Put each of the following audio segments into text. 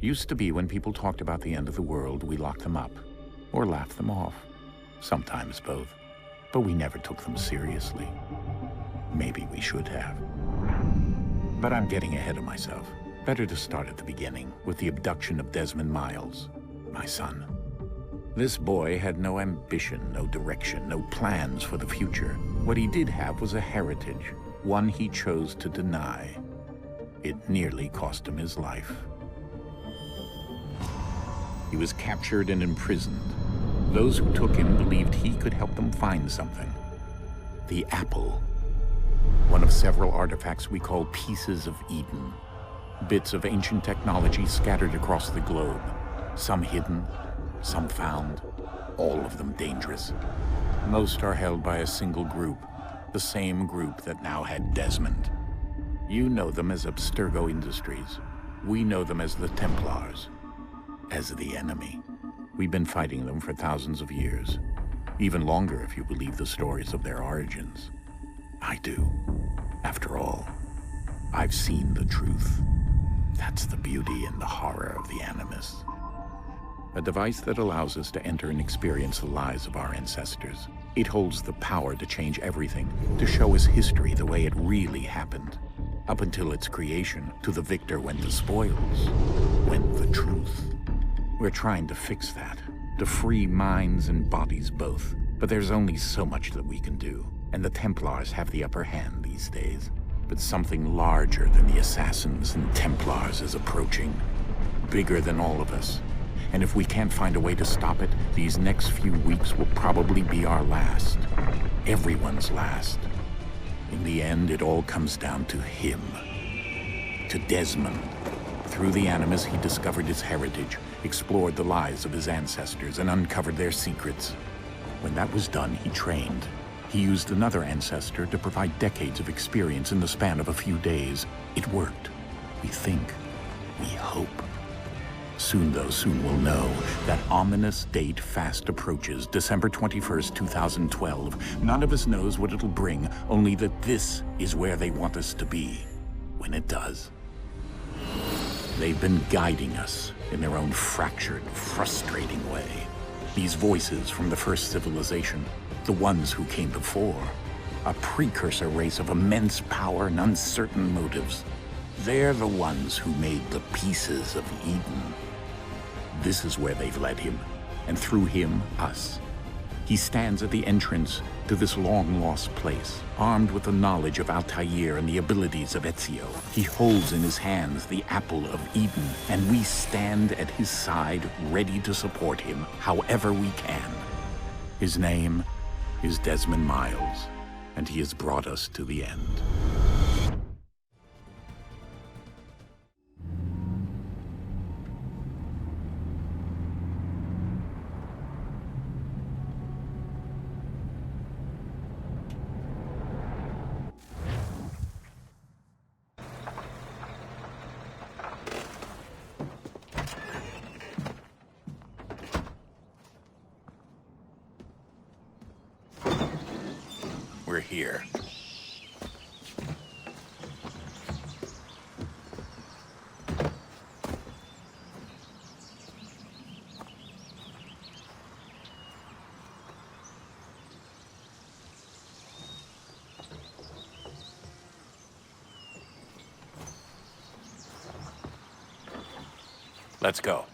Used to be when people talked about the end of the world, we locked them up, or laughed them off. Sometimes both. But we never took them seriously. Maybe we should have. But I'm getting ahead of myself. Better to start at the beginning, with the abduction of Desmond Miles, my son. This boy had no ambition, no direction, no plans for the future. What he did have was a heritage, one he chose to deny. It nearly cost him his life. He was captured and imprisoned. Those who took him believed he could help them find something. The apple. One of several artifacts we call pieces of Eden. Bits of ancient technology scattered across the globe. Some hidden, some found, all of them dangerous. Most are held by a single group, the same group that now had Desmond. You know them as Abstergo Industries. We know them as the Templars, as the enemy. We've been fighting them for thousands of years, even longer if you believe the stories of their origins. I do. After all, I've seen the truth. That's the beauty and the horror of the Animus. A device that allows us to enter and experience the lives of our ancestors. It holds the power to change everything, to show us history the way it really happened. Up until its creation, to the victor went the spoils, went the truth. We're trying to fix that, to free minds and bodies both. But there's only so much that we can do, and the Templars have the upper hand these days. But something larger than the Assassins and Templars is approaching, bigger than all of us. And if we can't find a way to stop it, these next few weeks will probably be our last. Everyone's last. In the end, it all comes down to him. To Desmond. Through the Animus, he discovered his heritage, explored the lives of his ancestors, and uncovered their secrets. When that was done, he trained. He used another ancestor to provide decades of experience in the span of a few days. It worked. We think. We hope. Soon, though, soon we'll know. That ominous date fast approaches, December 21st, 2012. None of us knows what it'll bring, only that this is where they want us to be, when it does. They've been guiding us in their own fractured, frustrating way. These voices from the first civilization, the ones who came before, a precursor race of immense power and uncertain motives. They're the ones who made the pieces of Eden. This is where they've led him, and through him, us. He stands at the entrance to this long-lost place, armed with the knowledge of Altair and the abilities of Ezio. He holds in his hands the apple of Eden, and we stand at his side, ready to support him however we can. His name is Desmond Miles, and he has brought us to the end. We're here. Let's go.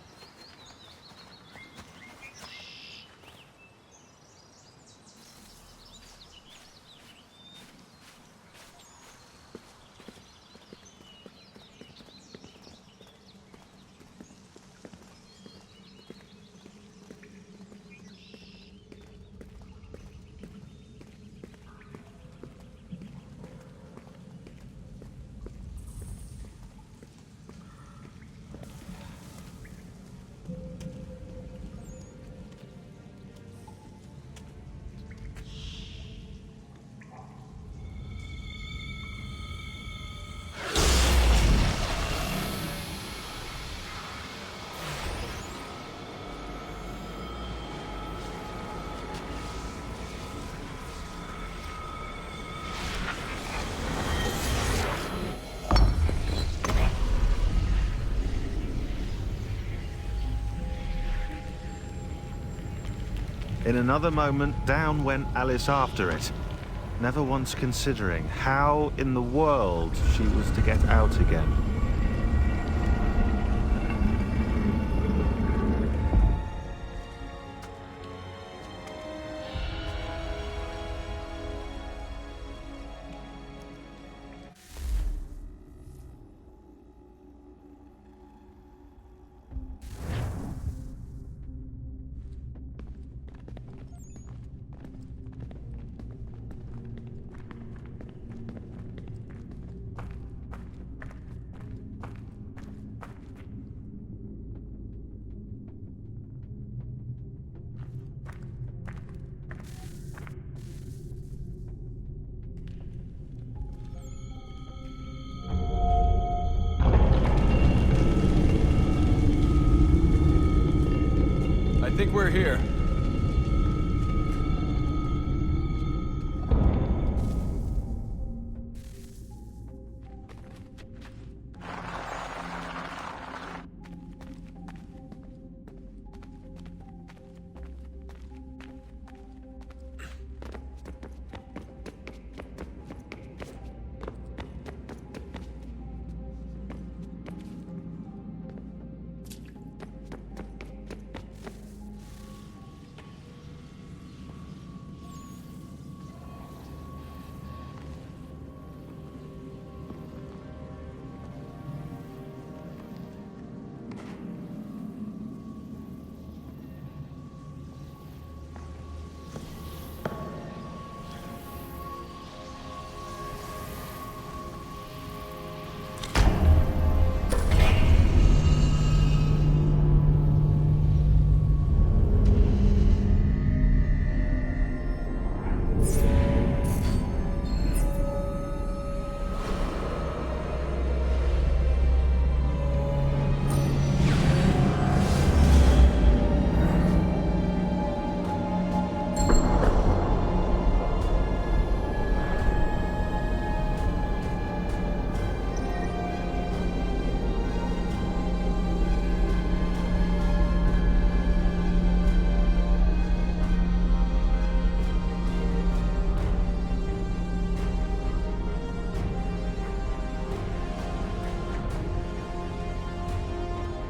In another moment, down went Alice after it, never once considering how in the world she was to get out again. I think we're here.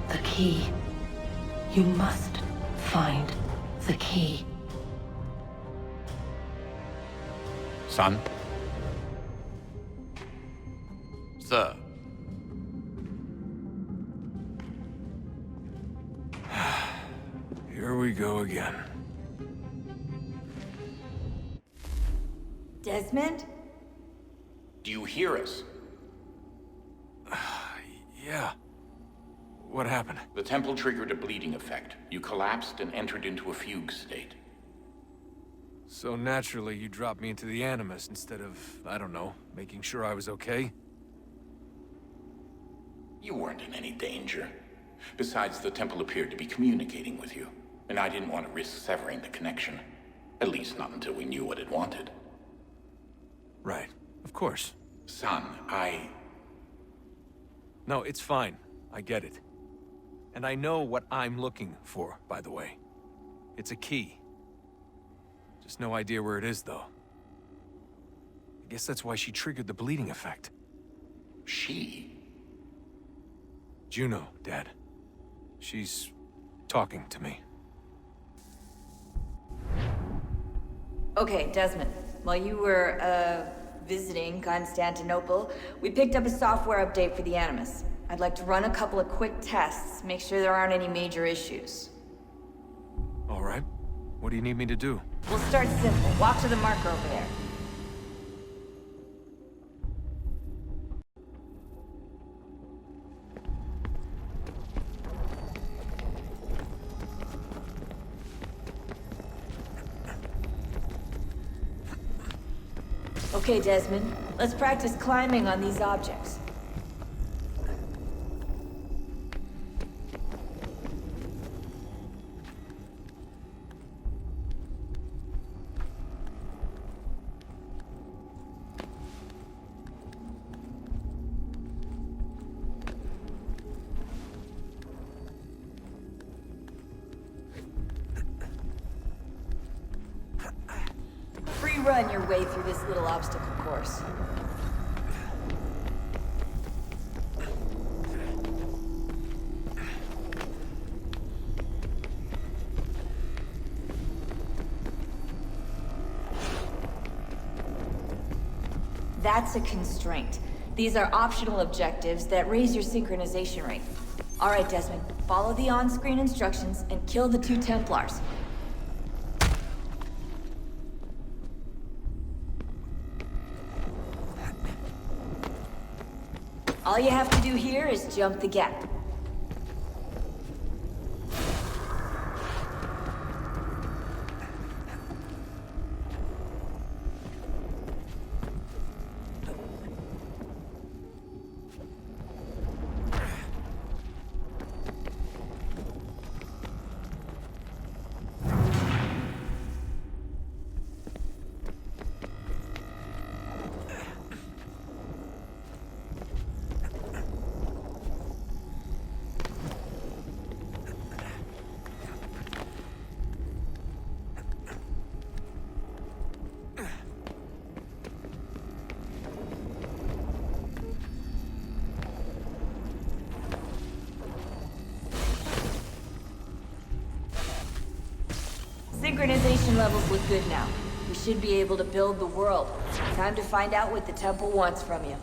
The key. You must find the key. Son? Sir. Here we go again. Desmond? Do you hear us? Yeah. What happened? The temple triggered a bleeding effect. You collapsed and entered into a fugue state. So naturally, you dropped me into the Animus instead of, I don't know, making sure I was okay? You weren't in any danger. Besides, the temple appeared to be communicating with you, and I didn't want to risk severing the connection. At least not until we knew what it wanted. Right. Of course. Son, No, it's fine. I get it. And I know what I'm looking for, by the way. It's a key. Just no idea where it is, though. I guess that's why she triggered the bleeding effect. She? Juno, Dad. She's talking to me. Okay, Desmond. While you were, visiting Constantinople, we picked up a software update for the Animus. I'd like to run a couple of quick tests, make sure there aren't any major issues. All right. What do you need me to do? We'll start simple. Walk to the marker over there. Okay, Desmond. Let's practice climbing on these objects. free run your way through this little obstacle course. That's a constraint. These are optional objectives that raise your synchronization rate. All right, Desmond, follow the on-screen instructions and kill the 2 Templars. All you have to do here is jump the gap. Synchronization levels look good now. We should be able to build the world. Time to find out what the temple wants from you.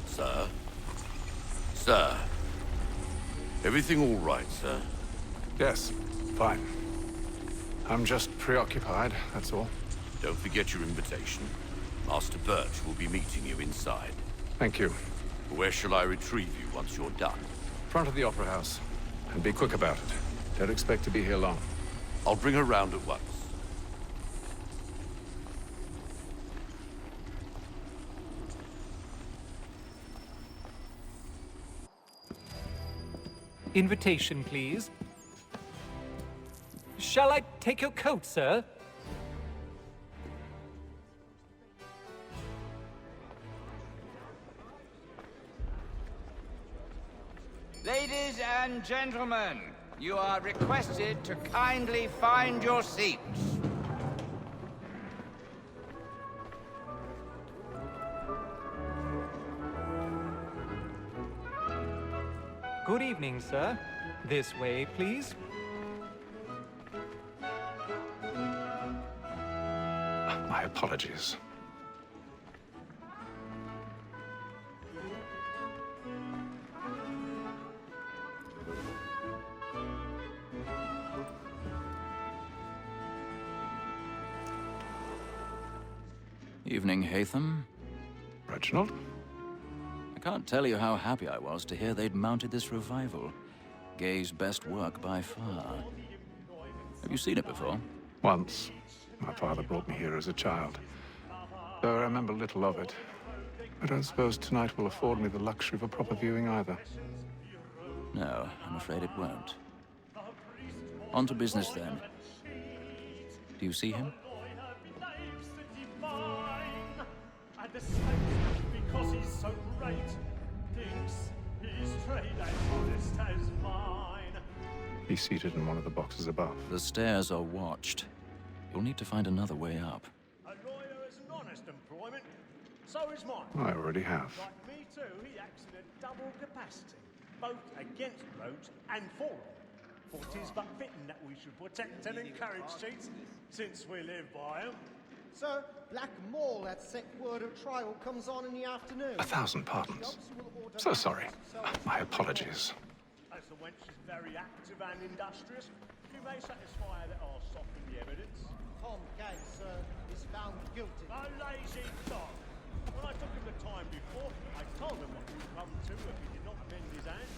Sir? Sir? Everything all right, sir? Yes, fine. I'm just preoccupied, that's all. Don't forget your invitation. Master Birch will be meeting you inside. Thank you. Where shall I retrieve you once you're done? Front of the Opera House. And be quick about it. Don't expect to be here long. I'll bring her round at once. Invitation, please. Shall I take your coat, sir? Ladies and gentlemen, you are requested to kindly find your seats. Good evening, sir. This way, please. My apologies. Evening, Haytham. Reginald? I can't tell you how happy I was to hear they'd mounted this revival. Gay's best work by far. Have you seen it before? Once. My father brought me here as a child. Though I remember little of it. I don't suppose tonight will afford me the luxury of a proper viewing either. No, I'm afraid it won't. On to business then. Do you see him? Because he's so great, thinks his trade ain't modest as mine. He's seated in one of the boxes above. The stairs are watched. You'll need to find another way up. A lawyer is an honest employment, so is mine. I already have. Like me too, he acts in a double capacity, both against roads and for them. For 'tis but fitting that we should protect and encourage cheats, since we live by 'em. Sir, Black Mall, that set word of trial comes on in the afternoon. 1,000 pardons. So sorry. My apologies. As the wench is very active and industrious, you may satisfy that I'll soften the evidence. Tom Gay, sir, is found guilty. A lazy dog. When I took him the time before, I told him what would come to if he did not bend his hand.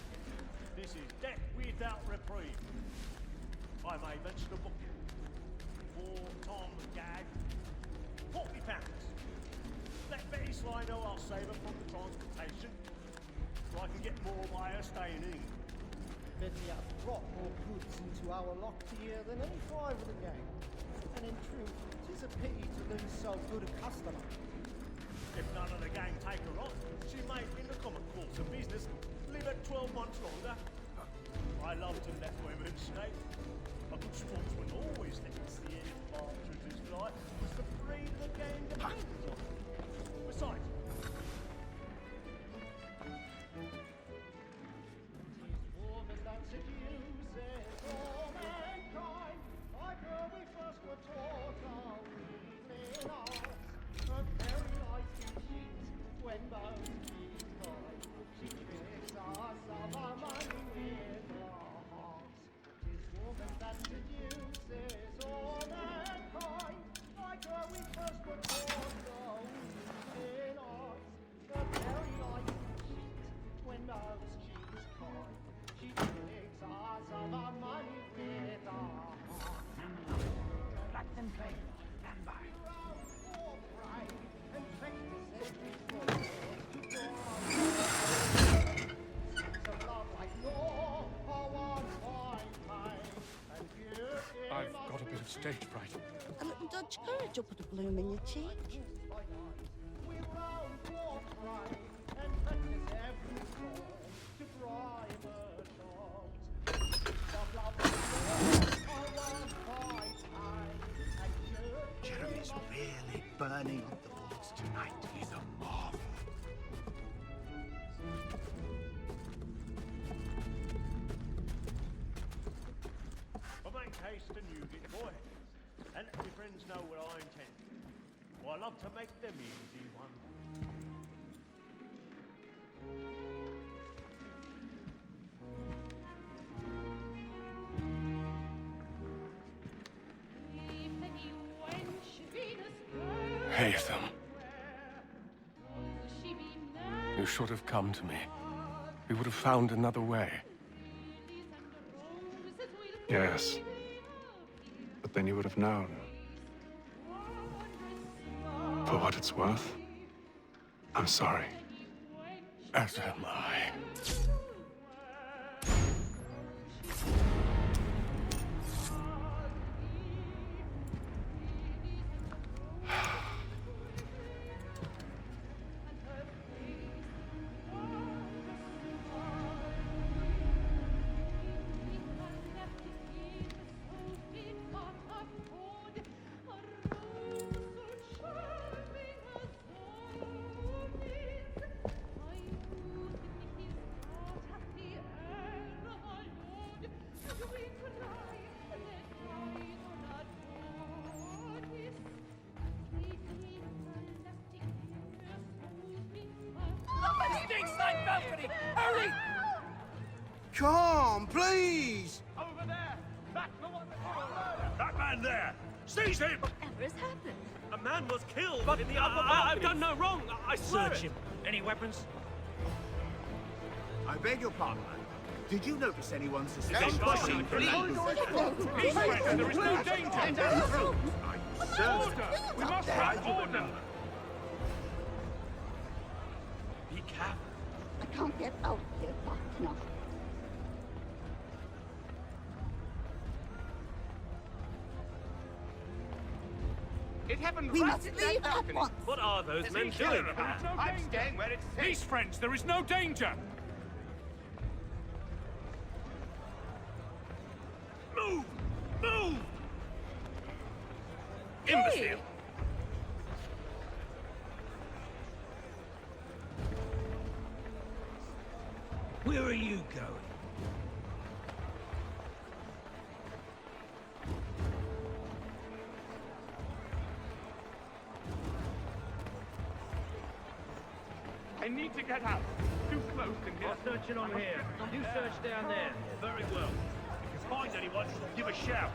This is death without reprieve. I may mention a book. For Tom Gag, £40. Let Betty Sly know I'll save her from the transportation, so I can get more by her staying in. Betty hath brought more goods into our locked here than any five of the gang. And in truth, 'tis a pity to lose so good a customer. If none of the gang take her on, she may, in the common course of business, live at 12 months longer. I loved to let women stay. A good sportsman always thinks the end of Partridge's life was to free the gang depended on. Besides, woman that seduces all mankind, like her we first were taught our evening arts. A very nice sheet when both feet high. She tricks us of our money with her hearts. 'Tis woman that seduces all mankind, like her we first were taught our evening arts. A very nice sheet when both she's high. She tricks us of our money with her hearts. Black and play, stand by. I've got a bit of stage fright. A little Dutch courage will put a bloom in your cheek. Jeremy's really burning up the books tonight. He's a marvel. I make haste and you get boy. And your friends know what I intend. Well, I love to make them easy one. Haytham. You should have come to me. We would have found another way. Yes. But then you would have known. For what it's worth, I'm sorry. As am I. Hurry! Come, please! Over there! That's the one That man there! Seize him! Whatever has happened? A man was killed in the upper balcony. I've done no wrong. I swear Search it. him. Any weapons? I beg your pardon. Did you notice anyone suspicious? Please! There is no danger! Order! We must have order! Be careful. I can't get out here fast enough. It happened We right must in leave that at balcony. once. What are those men doing? I'm staying where it's safe. Peace, friends, there is no danger! Move! Move! Imbecile! Where are you going? I need to get out. Too close in here. I'll search along here. You search down there. Very well. If you find anyone, give a shout.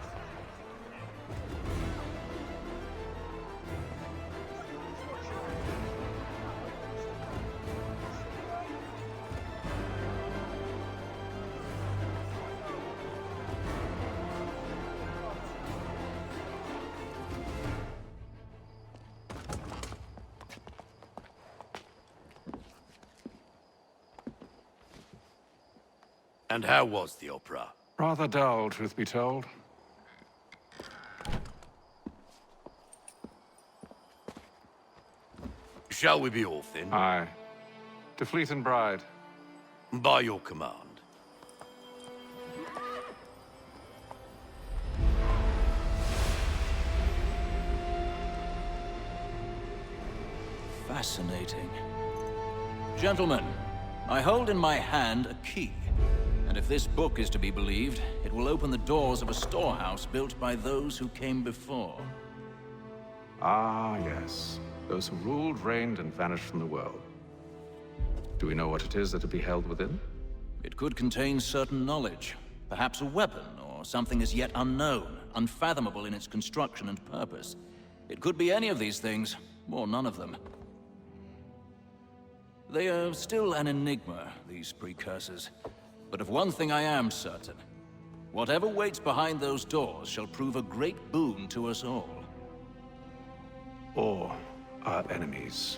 And how was the opera? Rather dull, truth be told. Shall we be off then? Aye. To Fleet and Bride. By your command. Fascinating. Gentlemen, I hold in my hand a key. And if this book is to be believed, it will open the doors of a storehouse built by those who came before. Ah, yes. Those who ruled, reigned, and vanished from the world. Do we know what it is that will be held within? It could contain certain knowledge. Perhaps a weapon, or something as yet unknown, unfathomable in its construction and purpose. It could be any of these things, or none of them. They are still an enigma, these precursors. But of one thing I am certain. Whatever waits behind those doors shall prove a great boon to us all. Or our enemies,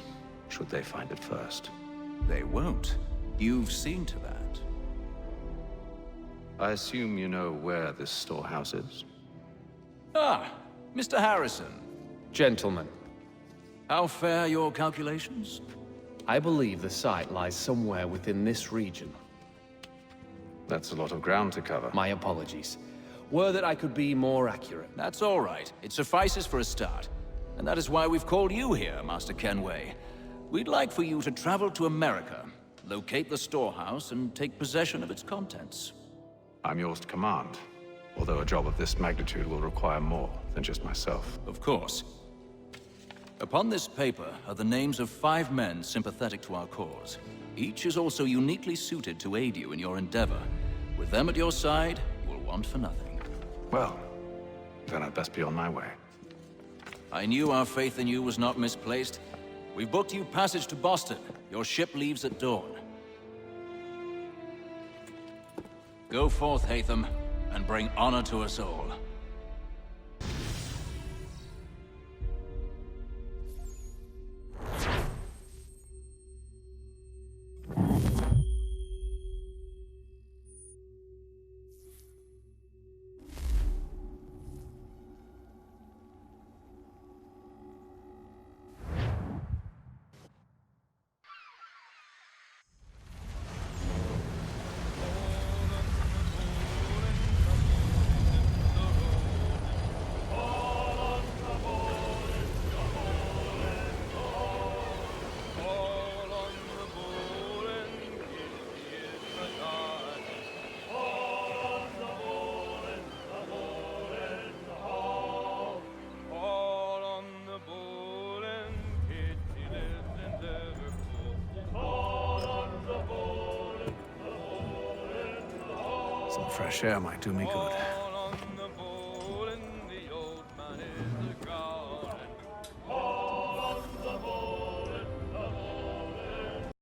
should they find it first. They won't. You've seen to that. I assume you know where this storehouse is? Ah, Mr. Harrison. Gentlemen, How fare your calculations? I believe the site lies somewhere within this region. That's a lot of ground to cover. My apologies. Were that I could be more accurate. That's all right. It suffices for a start. And that is why we've called you here, Master Kenway. We'd like for you to travel to America, locate the storehouse, and take possession of its contents. I'm yours to command, although a job of this magnitude will require more than just myself. Of course. Upon this paper are the names of 5 men sympathetic to our cause. Each is also uniquely suited to aid you in your endeavor. With them at your side, you will want for nothing. Well, then I'd best be on my way. I knew our faith in you was not misplaced. We've booked you passage to Boston. Your ship leaves at dawn. Go forth, Hatham, and bring honor to us all. Some fresh air might do me good.